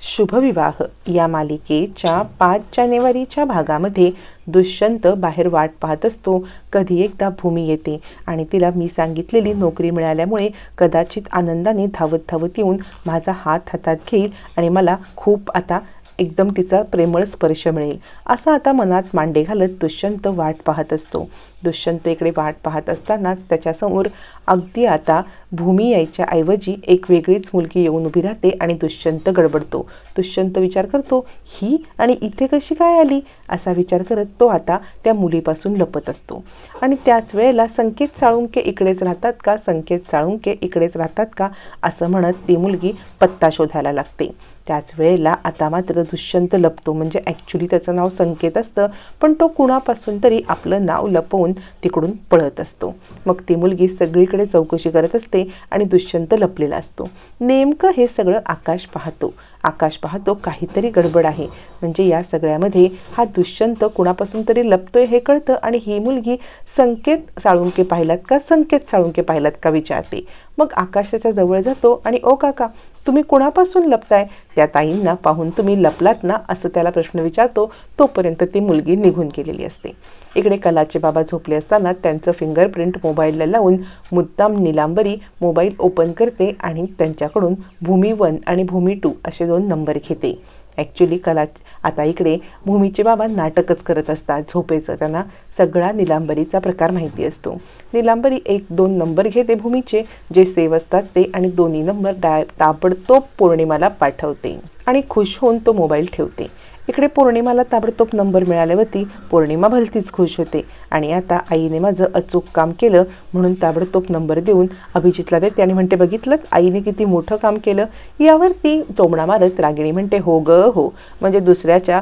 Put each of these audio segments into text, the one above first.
शुभविवाह या मालिकेच्या 5 जानेवारीच्या भागामध्ये दुष्यंत बाहेर वाट पाहत असतो. कधी एकदा भूमी येते आणि तिला मी सांगितलेली नोकरी मिळाल्यामुळे कदाचित आनंदाने धावत धावत येऊन माझा हात हातात घेईल आणि मला खूप आता एकदम तिचा प्रेमळ स्पर्श मिळेल असं आता मनात मांडे घालत दुष्यंत वाट पाहत असतो. दुष्यंत इकडे वाट पाहत असतानाच त्याच्यासमोर अगदी आता भूमी यायच्या ऐवजी एक वेगळीच मुलगी येऊन उभी राहते आणि दुष्यंत गडबडतो. दुष्यंत विचार करतो, ही आणि इथे कशी काय आली असा विचार करत तो आता त्या मुलीपासून लपत असतो. आणि त्याच वेळेला संकेत साळुंके इकडेच राहतात का, संकेत साळुंके इकडेच राहतात का असं म्हणत ती मुलगी पत्ता शोधायला लागते. त्याच वेळेला आता मात्र दुष्यंत लपतो, म्हणजे ॲक्च्युली त्याचं नाव संकेत असतं, पण तो कुणापासून तरी आपलं नाव लपवून तिकडून पळत असतो. मग ती मुलगी सगळीकडे चौकशी करत असते आणि दुष्यंत लपलेला असतो. नेमकं हे सगळं आकाश पाहतो काहीतरी गडबड आहे, म्हणजे या सगळ्यामध्ये हा दुष्यंत कुणापासून तरी लपतोय हे कळतं. आणि ही मुलगी संकेत साळुंके पाहिलात का विचारते. मग आकाश त्याच्या जवळ जातो आणि ओ काका, तुम्ही कुणापासून लपताय? त्या ताईंना पाहून तुम्ही लपलात ना असं त्याला प्रश्न विचारतो. तोपर्यंत ती मुलगी निघून गेलेली असते. इकडे कलाचे बाबा झोपले असताना त्यांचं फिंगरप्रिंट मोबाईलला लावून मुद्दाम नीलांबरी मोबाईल ओपन करते आणि त्यांच्याकडून भूमी 1 आणि भूमी 2 असे 2 नंबर घेते. ॲक्च्युली आता इकडे भूमीचे बाबा नाटकच करत असतात झोपेचं. त्यांना सगळा नीलांबरीचा प्रकार माहिती असतो. नीलांबरी 1-2 नंबर घेते भूमीचे जे सेव्ह असतात ते, आणि दोन्ही नंबर ताबडतोब पौर्णिमाला पाठवते आणि खुश होऊन तो मोबाईल ठेवते. इकडे पौर्णिमाला ताबडतोब नंबर मिळाल्यावरती पौर्णिमा भलतीच खुश होते आणि आता आईने माझं अचूक काम केलं म्हणून ताबडतोब नंबर देऊन अभिजितला देते आणि म्हणते, बघितलं आईने किती मोठं काम केलं. यावरती टोमणा मारत रागिणी म्हणते, हो ग हो, म्हणजे दुसऱ्याच्या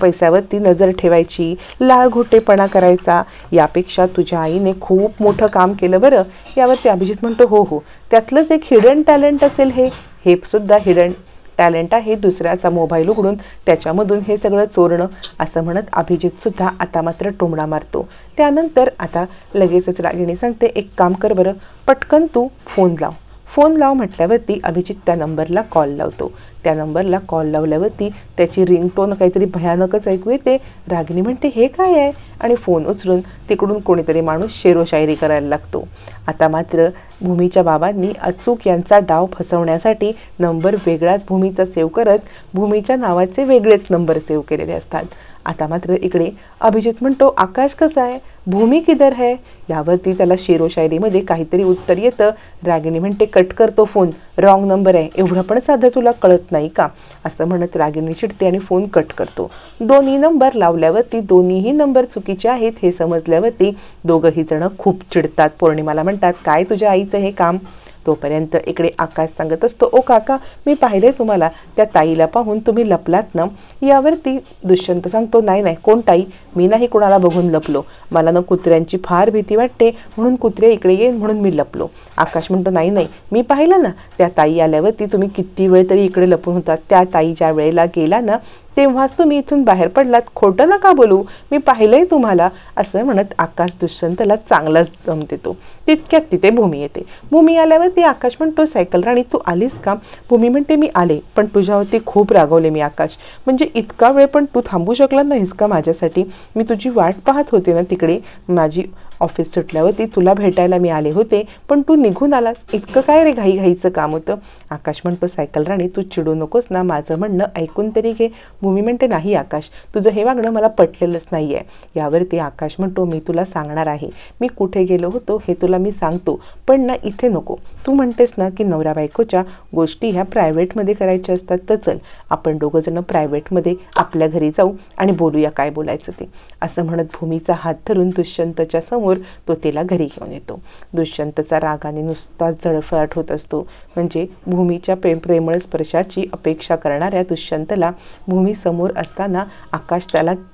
पैशावरती नजर ठेवायची, लाळघोटेपणा करायचा, यापेक्षा तुझ्या आईने खूप मोठं काम केलं बरं. यावरती अभिजित म्हणतो, हो हो, त्यातलंच एक हिडन टॅलेंट असेल हे सुद्धा हिडन टॅलेंट आहे, दुसऱ्याचा मोबाईल उघडून त्याच्यामधून हे सगळं चोरणं असं म्हणत अभिजित सुद्धा आता मात्र टोमणा मारतो. त्यानंतर आता लगेचच रागिणी सांगते, एक काम कर बरं, पटकन तू फोन लाव म्हटल्यावरती अभिजित त्या नंबरला कॉल लावतो. त्या नंबरला कॉल लावल्यावरती त्याची रिंगटोन काहीतरी भयानकच ऐकू येते. रागिणी म्हणते, हे काय आहे, आणि फोन उचलून तिकडून कोणीतरी माणूस शेरोशायरी करायला लागतो. आता मात्र भूमीच्या बाबांनी अचूक यांचा डाव फसवण्यासाठी नंबर वेगळाच भूमीचा सेव्ह करत भूमीच्या नावाचे वेगळेच नंबर सेव्ह केलेले असतात. आता मात्र इकडे अभिजित म्हणतो, आकाश कसा आहे, भूमी किधर है. यावरती त्याला शेरोशायरीमध्ये काहीतरी उत्तर येतं. रागिणी म्हणते, कट करतो फोन, रॉंग नंबर आहे, एवढं पण साधं तुला कळत नाही का असं म्हणत रागिणी चिडते आणि फोन कट करतो. दोन्ही नंबर लावल्यावरती दोन्हीही नंबर चुकीचे आहेत हे समजल्यावरती दोघंही जण खूप चिडतात. पौर्णिमाला म्हणतात, काय तुझ्या आईचं हे काम. तोपर्यंत इकडे आकाश सांगत असतो, ओ काका, मी पाहिले तुम्हाला, त्या ताईला पाहून तुम्ही लपलात ना. यावरती दुष्यंत सांगतो, नाही कोण ताई, मी नाही कोणाला बघून लपलो, मला ना कुत्र्यांची फार भीती वाटते म्हणून कुत्रे इकडे येईन म्हणून मी लपलो. आकाश म्हणतो, नाही मी पाहिलं ना, त्या ताई आल्यावरती तुम्ही किती वेळ तरी इकडे लपून होतात. त्या ताई ज्या वेळेला गेला ना तेव्हाच तुम्ही इथून बाहेर पडलात, खोटं नका बोलू, मी पाहिलंय तुम्हाला असं म्हणत आकाश दुष्यंतला चांगलाच दम देतो. तितक्यात तिथे भूमी येते. भूमी आल्यावरती आकाश म्हणतो, सायकल राणी तू आलीस का. भूमी म्हणते, मी आले, पण तुझ्यावरती खूप रागवले मी आकाश, म्हणजे इतका वेळ पण तू थांबू शकला नाहीस का माझ्यासाठी. मी तुझी वाट पाहत होते ना, तिकडे माझी ऑफिस सुटल्यावरती तुला भेटायला मी आले होते, पण तू निघून आलास, इतकं काय रे घाईचं काम होतं. आकाश म्हणतो, सायकल राणी तू चिडू नकोस ना, माझं म्हणणं ऐकून तरी घे. भूमी म्हणते, नाही आकाश, तुझं हे वागणं मला पटलेलंच नाही आहे. यावरती आकाश म्हणतो, मी तुला सांगणार आहे, मी कुठे गेलो होतो हे तुला मी सांगतो, पण ना इथे नको. तू म्हणतेस ना की नवरा बायकोच्या गोष्टी ह्या प्रायव्हेटमध्ये करायच्या असतात, तर चल आपण दोघं जण प्रायव्हेटमध्ये आपल्या घरी जाऊ आणि बोलूया काय बोलायचं ते असं म्हणत भूमीचा हात धरून दुष्यंतच्या समोर तो तिला घरी घेऊन येतो. दुष्यंतचा रागाने नुसता जळफळाट होत असतो, म्हणजे भूमीच्या प्रेमळ स्पर्शाची अपेक्षा करणाऱ्या दुष्यंतला भूमी समोर असताना आकाश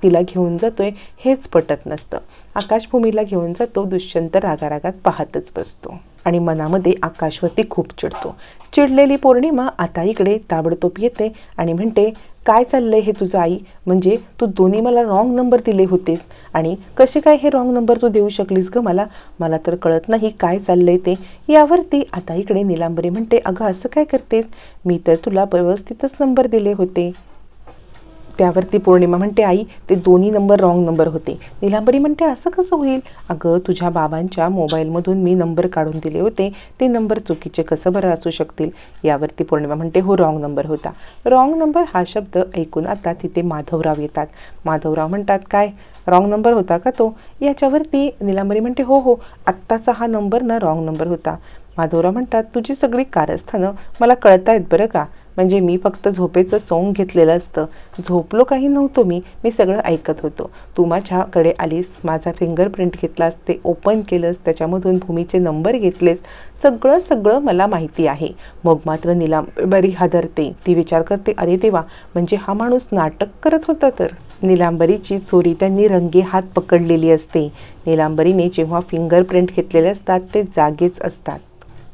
तिला घेऊन जातोय हेच पटत नसतं. आकाश भूमीला घेऊन जातो, दुष्यंत रागारागात पाहतच बसतो. आणि मनामध्ये आकाशवरती खूप चिडतो. चिडलेली पौर्णिमा आता इकडे ताबडतोब येते आणि म्हणते, काय चाललंय हे तुझं आई? म्हणजे तू दोन्ही मला रॉंग नंबर दिले होतेस आणि कसे काय हे रॉंग नंबर तू देऊ शकलीस ग मला? मला तर कळत नाही काय चाललंय ते. यावरती आता इकडे नीलांबरी म्हणते, अगं असं काय करतेस? मी तर तुला व्यवस्थितच नंबर दिले होते. त्यावरती पौर्णिमा म्हणते, आई ते दोन्ही नंबर रॉंग नंबर होते. नीलांबरी म्हणते, असं कसं होईल? अगं तुझ्या बाबांच्या मोबाईलमधून मी नंबर काढून दिले होते, ते नंबर चुकीचे कसं बरं असू शकतील? यावरती पौर्णिमा म्हणते, हो रॉंग नंबर होता. रॉंग नंबर हा शब्द ऐकून आता तिथे माधवराव येतात. माधवराव म्हणतात, काय रॉंग नंबर होता का तो? याच्यावरती नीलांबरी म्हणते, हो हो, आत्ताचा हा नंबर ना रॉंग नंबर होता. माधवराव म्हणतात, तुझी सगळी कारस्थानं मला कळतायत बरं का. म्हणजे मी फक्त झोपेचं सोंग घेतलेलं असतं. झोपलो काही नव्हतो मी सगळं ऐकत होतो. तू माझ्याकडे आलीस, माझा फिंगरप्रिंट घेतलास, ते ओपन केलंस, त्याच्यामधून भूमीचे नंबर घेतलेस, सगळं सगळं मला माहिती आहे. मग मात्र नीलांबरी हादरते. ती विचार करते, अरे देवा, म्हणजे हा माणूस नाटक करत होता तर. नीलांबरीची चोरी त्यांनी रंगे हात पकडलेली असते. नीलांबरीने जेव्हा फिंगरप्रिंट घेतलेले असतात ते जागेच असतात.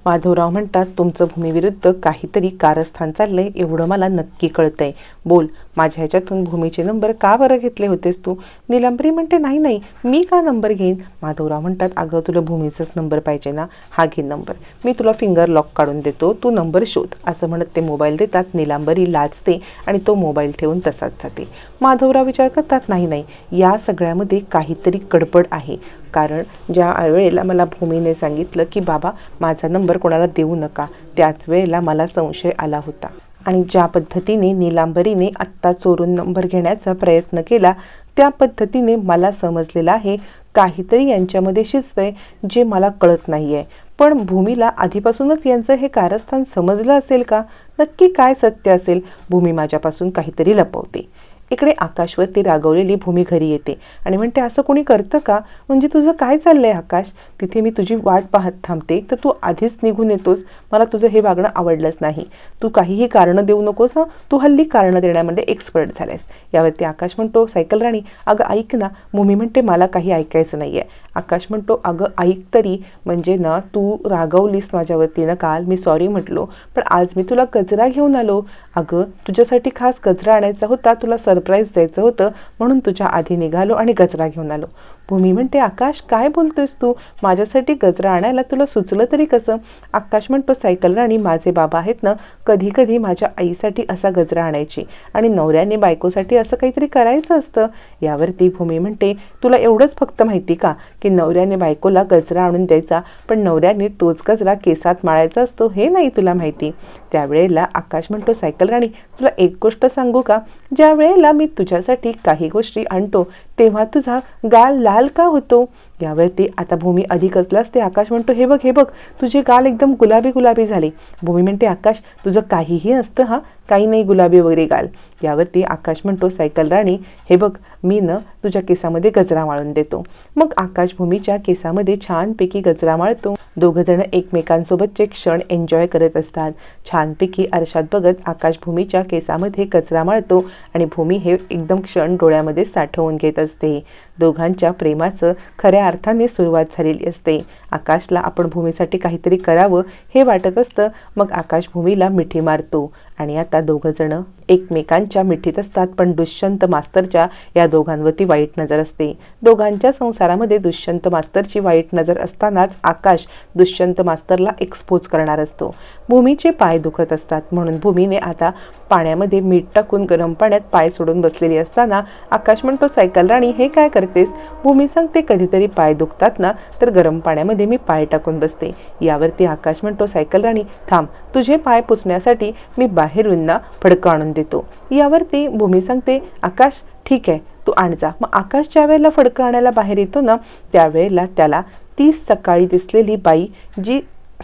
माधवराव म्हणतात, तुमचं भूमीविरुद्ध काहीतरी कारस्थान चाललंय एवढं मला नक्की कळतंय. बोल, माझ्या ह्याच्यातून भूमीचे नंबर का बरं घेतले होतेस तू? नीलांबरी म्हणते, नाही नाही, मी का नंबर घेईन? माधवराव म्हणतात, अगं तुला भूमीचाच नंबर पाहिजे ना, हा घे नंबर, मी तुला फिंगर लॉक काढून देतो, तू नंबर शोध. असं म्हणत ते मोबाईल देतात. नीलांबरी लाजते आणि तो मोबाईल ठेवून तसाच जाते. माधवराव विचार करतात, नाही नाही, या सगळ्यामध्ये काहीतरी गडबड आहे. कारण ज्या वेळेला मला भूमीने सांगितलं की बाबा माझा नंबर कोणाला देऊ नका, त्याच वेळेला मला संशय आला होता. आणि ज्या पद्धतीने नीलांबरीने आत्ता चोरून नंबर घेण्याचा प्रयत्न केला, त्या पद्धतीने मला समजलेलं आहे काहीतरी यांच्यामध्ये शिजतंय जे मला कळत नाही आहे. पण भूमीला आधीपासूनच यांचं हे कारस्थान समजलं असेल का? नक्की काय सत्य असेल? भूमी माझ्यापासून काहीतरी लपवते. इकडे आकाशवरती रागवलेली भूमी घरी येते आणि म्हणते, असं कोणी करतं का? म्हणजे तुझं काय चाललंय आकाश? तिथे मी तुझी वाट पाहत थांबते तर तू आधीच निघून येतोस. मला तुझं हे वागणं आवडलंच नाही. तू काहीही कारणं देऊ नकोस हं. तू हल्ली कारणं देण्यामध्ये एक्सपर्ट झालेस. यावरती आकाश म्हणतो, सायकल राणी अगं ऐक ना. भूमी म्हणते, मला काही ऐकायचं नाही आहे. आकाश म्हणतो, अगं ऐक तरी, म्हणजे ना तू रागवलीस माझ्यावरती ना काल, मी सॉरी म्हटलो, पण आज मी तुला गजरा घेऊन आलो. अगं तुझ्यासाठी खास गजरा आणायचा होता, तुला सरप्राईज द्यायचं होतं म्हणून तुझ्या आधी निघालो आणि गजरा घेऊन आलो. भूमी म्हणते, आकाश काय बोलतोयस तू? माझ्यासाठी गजरा आणायला तुला सुचलं तरी कसं? आकाश म्हणतो, सायकल राणी माझे बाबा आहेत ना, कधी कधी माझ्या आईसाठी असा गजरा आणायची आणि नवऱ्याने बायकोसाठी असं काहीतरी करायचं असतं. यावरती भूमी म्हणते, तुला एवढंच फक्त माहिती का की नवऱ्याने बायकोला गजरा आणून द्यायचा, पण नवऱ्याने तोच गजरा केसात माळायचा असतो हे नाही तुला माहिती? त्यावेळेला आकाश म्हणतो, सायकल राणी तुला एक गोष्ट सांगू का? ज्या वेळेला मी तुझ्यासाठी काही गोष्टी आणतो तेव्हा तुझा गाल लाल का होतो? यावरती आता भूमी अधिकच लाजते. आकाश म्हणतो, हे बघ तुझे गाल एकदम गुलाबी गुलाबी झाले. भूमी म्हणते, आकाश तुझं काहीही असतं हा, काही नाही गुलाबी वगैरे गाल. यावरती आकाश म्हणतो, सायकल राणी हे बघ, मी न तुझ्या केसामध्ये गजरा माळून देतो. मग आकाश भूमीच्या केसामध्ये छानपैकी गजरा माळतो. दोघंजण एकमेकांसोबतचे क्षण एन्जॉय करत असतात. छानपैकी आरशात बघत आकाश भूमीच्या केसामध्ये गजरा माळतो आणि भूमी हे एकदम क्षण डोळ्यामध्ये साठवून घेत असते. दोघांच्या प्रेमाचं खऱ्या अर्थाने सुरुवात झालेली असते. आकाशला आपण भूमीसाठी काहीतरी करावं हे वाटत असतं. मग आकाश भूमीला मिठी मारतो आणि आता दोघंजण एकमेकांच्या मिठीत असतात. पण दुष्यंत मास्तरच्या या दोघांवरती वाईट नजर असते. दोघांच्या संसारामध्ये दुष्यंत मास्तरची वाईट नजर असतानाच आकाश दुष्यंत मास्तरला एक्सपोज करणार असतो. भूमीचे पाय दुखत असतात म्हणून भूमीने आता पाण्यामध्ये मीठ टाकून गरम पाण्यात पाय सोडून बसलेली असताना आकाश म्हणतो, सायकल राणी हे काय करतेस? भूमी सांगते, कधीतरी पाय दुखतात ना तर गरम पाण्यामध्ये मी पाय टाकून बसते. यावरती आकाश म्हणतो, सायकल राणी थांब, तुझे पाय पुसण्यासाठी मी बाहेरून ना फडकं आणून देतो. यावरती भूमी सांगते, आकाश ठीक आहे तू आण जा. मग आकाश ज्या वेळेला फडकं आणायला बाहेर येतो ना त्यावेळेला त्याला ती सकाळी दिसलेली बाई जी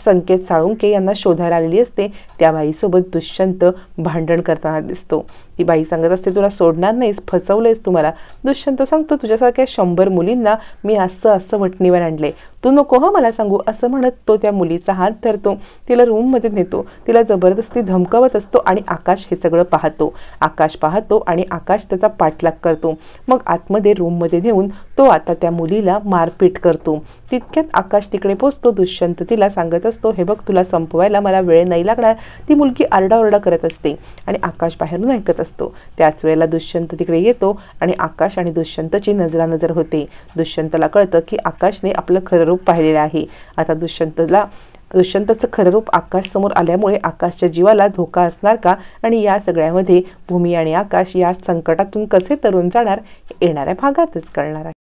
संकेत साळुंके यांना शोधायला आलेली असते त्या बाईसोबत दुष्यंत भांडण करताना दिसतो. ती बाई सांगत असते, तुला सोडणार नाहीस, फसवलंयस तुम्हाला. दुष्यंत सांगतो, तुझ्यासारख्या 100 मुलींना मी असं वटणीवर आणले, तू नको हं मला सांगू, असं म्हणत तो त्या मुलीचा हात धरतो, तिला रूममध्ये नेतो, तिला जबरदस्ती धमकावत असतो आणि आकाश हे सगळं पाहतो. आकाश पाहतो आणि आकाश त्याचा पाठलाग करतो. मग आतमध्ये रूममध्ये नेऊन तो आता त्या मुलीला मारपीट करतो. तितक्यात आकाश तिकडे पोचतो. दुष्यंत तिला सांगत असतो, हे बघ तुला संपवायला मला वेळ नाही लागणार. ती मुलगी आरडाओरडा करत असते आणि आकाश बाहेरून ऐकत असतो. त्याच वेळेला दुष्यंत तिकडे येतो आणि आकाश आणि दुष्यंतची नजरानजर होते. दुष्यंतला कळतं की आकाशने आपलं खरं रूप पाहिलेलं आहे. आता दुष्यंतचं खरं रूप आकाश समोर आल्यामुळे आकाशच्या जीवाला धोका असणार का, आणि या सगळ्यामध्ये भूमी आणि आकाश या संकटातून कसे तरुण जाणार, येणाऱ्या भागातच कळणार आहे.